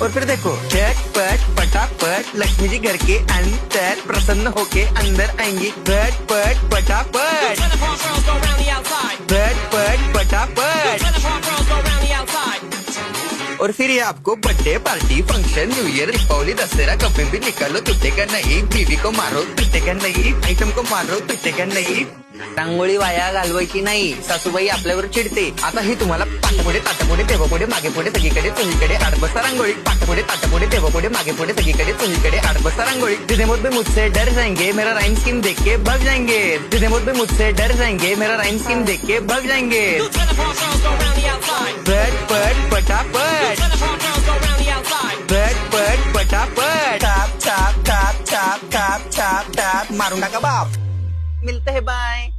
और फिर देखो झटपट पटापट लक्ष्मी जी घर के अंदर प्रसन्न होके अंदर आएंगी। झटपट पटापट झटपट पटापट। और फिर ये आपको birthday party function new year Deepawali Dussehra कभी भी निकालो टूटेगा नहीं। बीवी को मारो टूटेगा नहीं। आइटम को मारो टूटेगा नहीं। रांगोळी वाया घालवायची नाही, सासूबाई आपल्यावर चिडते। आता ही तुम्हाला पाठपुढे ताटपुढे तेव्हापुढे मागे पुढे सगळीकडे चोहीकडे आडबसा रांगोळी। पाठपुढे ताटपुढे तेव्हापुढे मागे पुढे सगळीकडे चोहीकडे आडबसा रांगोळी। जितने मुझ भी मुझसे डर जाएंगे मेरा राइम स्कीम देख के भाग जाएंगे। जितने मुझ भी मुझसे डर जाएंगे मेरा राइम स्कीम देख के भाग जाएंगे। झटपट पटापट झटपट पटापट top top top top top top top मारून टाका बाप। मिलते हैं बाय।